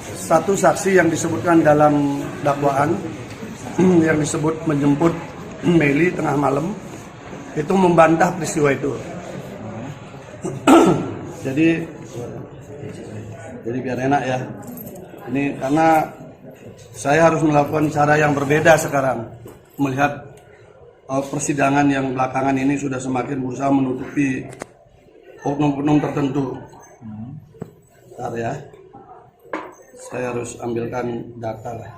satu saksi yang disebutkan dalam dakwaan yang disebut menjemput Meli tengah malam itu membantah peristiwa itu. jadi biar enak ya. Ini karena saya harus melakukan cara yang berbeda sekarang melihat persidangan yang belakangan ini sudah semakin berusaha menutupi oknum-oknum tertentu. Bentar ya. Saya harus ambilkan data lah.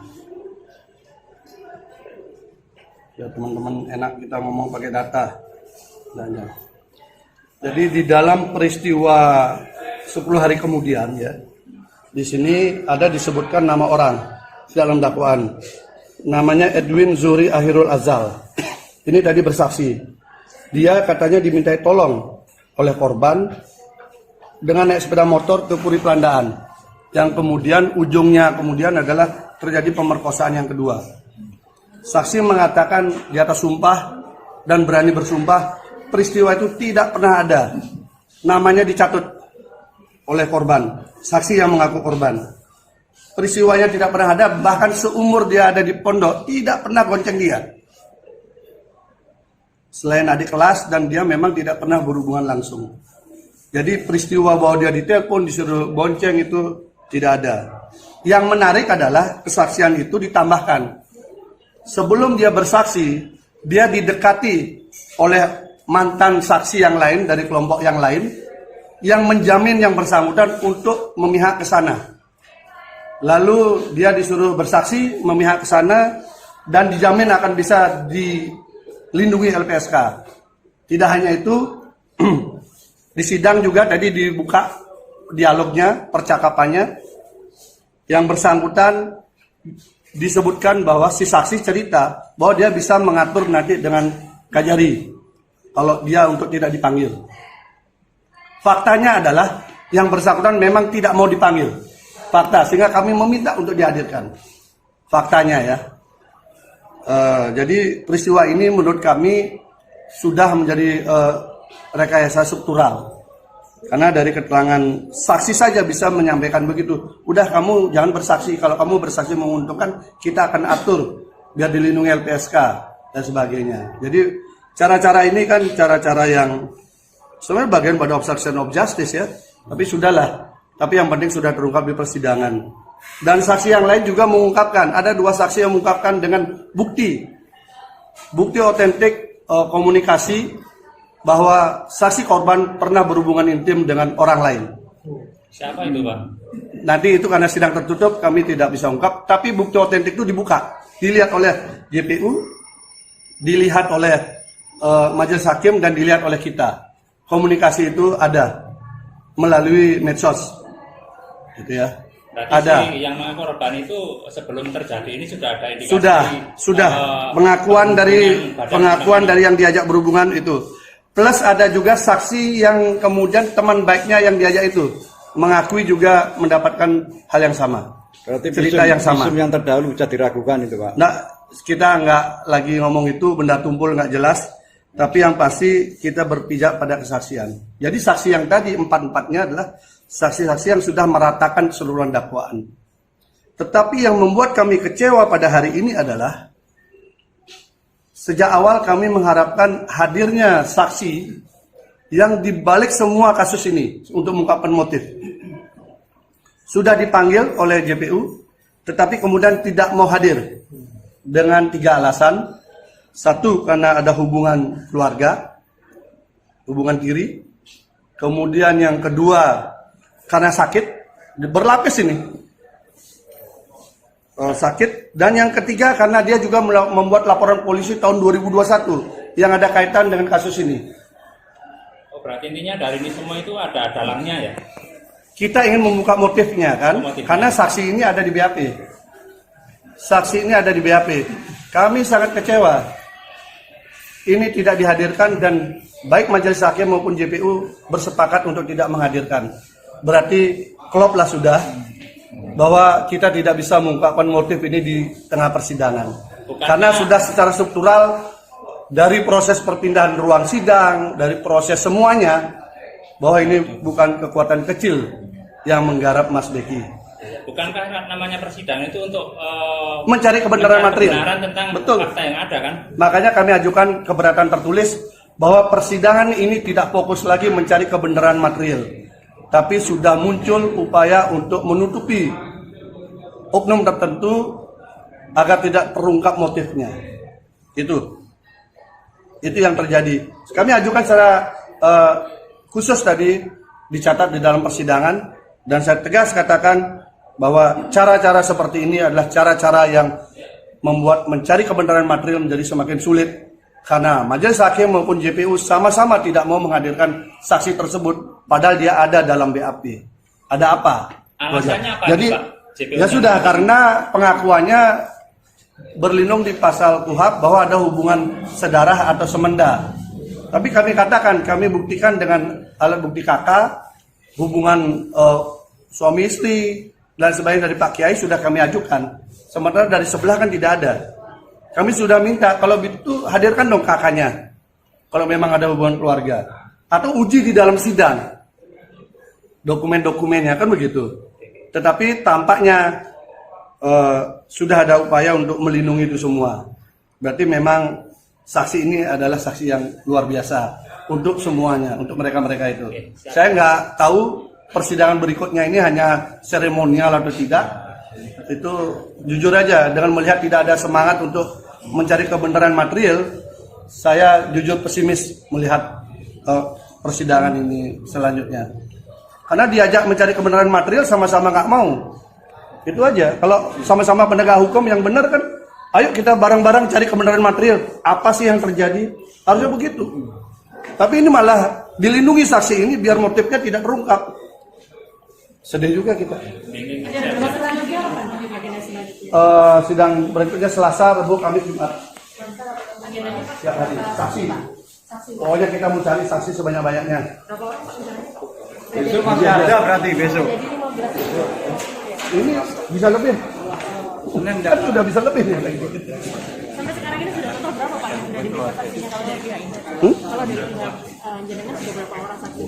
Ya teman-teman enak kita ngomong pakai data. Jadi di dalam peristiwa 10 hari kemudian ya, di sini ada disebutkan nama orang dalam dakwaan. Namanya Edwin Zuri Akhirul Azal. Ini tadi bersaksi. Dia katanya dimintai tolong oleh korban dengan naik sepeda motor ke Puri Pelandaan. Yang kemudian ujungnya adalah terjadi pemerkosaan yang kedua. Saksi mengatakan di atas sumpah dan berani bersumpah peristiwa itu tidak pernah ada. Namanya dicatut oleh korban, saksi yang mengaku korban. Peristiwanya tidak pernah ada, bahkan seumur dia ada di pondok tidak pernah gonceng dia. Selain adik kelas dan dia memang tidak pernah berhubungan langsung. Jadi peristiwa bahwa dia ditelepon disuruh bonceng itu tidak ada. Yang menarik adalah kesaksian itu ditambahkan. Sebelum dia bersaksi, dia didekati oleh mantan saksi yang lain dari kelompok yang lain yang menjamin yang bersangkutan untuk memihak ke sana. Lalu dia disuruh bersaksi memihak ke sana dan dijamin akan bisa dilindungi LPSK. Tidak hanya itu, di sidang juga tadi dibuka dialognya, percakapannya. Yang bersangkutan disebutkan bahwa si saksi cerita bahwa dia bisa mengatur nanti dengan Kajari kalau dia untuk tidak dipanggil. Faktanya adalah yang bersangkutan memang tidak mau dipanggil. Fakta, sehingga kami meminta untuk dihadirkan. Faktanya ya. Jadi peristiwa ini menurut kami sudah menjadi rekayasa struktural. Karena dari keterangan saksi saja bisa menyampaikan begitu. Udah kamu jangan bersaksi. Kalau kamu bersaksi menguntungkan, kita akan atur biar dilindungi LPSK dan sebagainya. Jadi cara-cara ini kan cara-cara yang sebenarnya bagian pada obstruction of justice ya. Tapi sudahlah. Tapi yang penting sudah terungkap di persidangan. Dan saksi yang lain juga mengungkapkan. Ada 2 saksi yang mengungkapkan dengan bukti otentik komunikasi bahwa saksi korban pernah berhubungan intim dengan orang lain. Siapa itu, Pak? Nanti itu karena sidang tertutup kami tidak bisa ungkap, tapi bukti otentik itu dibuka, dilihat oleh JPU, dilihat oleh majelis hakim dan dilihat oleh kita. Komunikasi itu ada melalui medsos, gitu ya. Berarti ada. Si yang korban itu sebelum terjadi ini sudah ada indikasi. Sudah pengakuan dari yang diajak berhubungan itu. Plus ada juga saksi yang kemudian teman baiknya yang diajak itu mengakui juga mendapatkan hal yang sama. Berarti cerita yang sama. visum yang terdahulu bisa diragukan itu, Pak? Nah, kita nggak lagi ngomong itu, benda tumpul nggak jelas. Tapi yang pasti kita berpijak pada kesaksian. Jadi saksi yang tadi 4-4-nya adalah saksi-saksi yang sudah meratakan keseluruhan dakwaan. Tetapi yang membuat kami kecewa pada hari ini adalah sejak awal kami mengharapkan hadirnya saksi yang dibalik semua kasus ini untuk mengungkapkan motif. Sudah dipanggil oleh JPU, tetapi kemudian tidak mau hadir dengan 3 alasan. 1, karena ada hubungan keluarga, hubungan tiri. Kemudian yang kedua, karena sakit, berlapis ini. Sakit. Dan yang ketiga karena dia juga membuat laporan polisi tahun 2021 yang ada kaitan dengan kasus ini. Oh, berarti intinya dari ini semua itu ada dalangnya ya? Kita ingin membuka motifnya kan, karena saksi ini ada di BAP. Saksi ini ada di BAP. Kami sangat kecewa. Ini tidak dihadirkan dan baik majelis hakim maupun JPU bersepakat untuk tidak menghadirkan. Berarti kloplah sudah bahwa kita tidak bisa mengungkapkan motif ini di tengah persidangan. Karena sudah secara struktural dari proses perpindahan ruang sidang, dari proses semuanya, bahwa ini bukan kekuatan kecil yang menggarap Mas Beki. bukankah namanya persidangan itu untuk Mencari kebenaran material. kebenaran tentang Betul. fakta yang ada kan? Makanya kami ajukan keberatan tertulis bahwa persidangan ini tidak fokus lagi mencari kebenaran material, tapi sudah muncul upaya untuk menutupi oknum tertentu agar tidak terungkap motifnya. Itu yang terjadi. Kami ajukan secara khusus tadi dicatat di dalam persidangan, dan saya tegas katakan bahwa cara-cara seperti ini adalah cara-cara yang membuat mencari kebenaran material menjadi semakin sulit, karena majelis hakim maupun JPU sama-sama tidak mau menghadirkan saksi tersebut padahal dia ada dalam BAP. Ada apa? Alasannya apa? Jadi Pak? JPU ya sudah, karena pengakuannya berlindung di pasal KUHP bahwa ada hubungan sedarah atau semenda. Tapi kami katakan, kami buktikan dengan alat bukti KK, hubungan suami istri dan sebagainya dari Pak Kiai sudah kami ajukan. Sementara dari sebelah kan tidak ada. Kami sudah minta, kalau itu hadirkan dong kakaknya, kalau memang ada hubungan keluarga. Atau uji di dalam sidang, dokumen-dokumennya, kan begitu. Tetapi tampaknya sudah ada upaya untuk melindungi itu semua. Berarti memang saksi ini adalah saksi yang luar biasa untuk semuanya, untuk mereka-mereka itu. Saya nggak tahu persidangan berikutnya ini hanya seremonial atau tidak. Itu jujur aja, dengan melihat tidak ada semangat untuk mencari kebenaran material, saya jujur pesimis melihat persidangan ini selanjutnya. Karena diajak mencari kebenaran material sama-sama nggak mau. Itu aja. Kalau sama-sama penegak hukum yang benar kan, ayo kita bareng-bareng cari kebenaran material. Apa sih yang terjadi? Harusnya begitu. Tapi ini malah dilindungi saksi ini biar motifnya tidak terungkap. Sedih juga kita. Sidang berikutnya Selasa, Rabu, Kamis, Jumat. Siap hari. Saksi. Pokoknya kita mau cari saksi sebanyak-banyaknya. Besok masih ada berarti besok. Jadi 15. Ini bisa lebih. Kan sudah bisa lebih nih. Sampai sekarang ini sudah total berapa Pak yang sudah diminta saksinya kalau dari pihak ini? Kalau dari pihak jenengan sudah berapa orang saksi?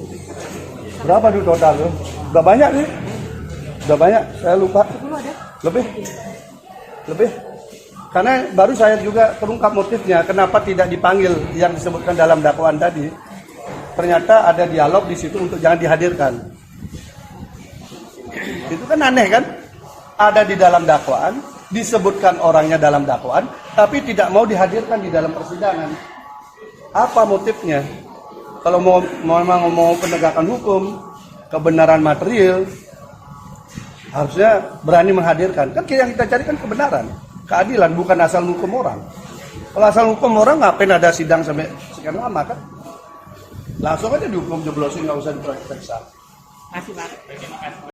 Berapa dulu total tuh? Udah banyak nih. Udah banyak, saya lupa. 10 ada? Lebih. Karena baru saya juga terungkap motifnya, kenapa tidak dipanggil yang disebutkan dalam dakwaan tadi. Ternyata ada dialog di situ untuk jangan dihadirkan. Itu kan aneh kan? Ada di dalam dakwaan, disebutkan orangnya dalam dakwaan, tapi tidak mau dihadirkan di dalam persidangan. Apa motifnya? Kalau memang mau penegakan hukum, kebenaran material, harusnya berani menghadirkan. Kan yang kita cari kan kebenaran, keadilan, bukan asal hukum orang. Kalau asal hukum orang, ngapain ada sidang sampai sekian lama kan? Langsung aja dihukum jeblosin, nggak usah diperiksa. Masih Pak.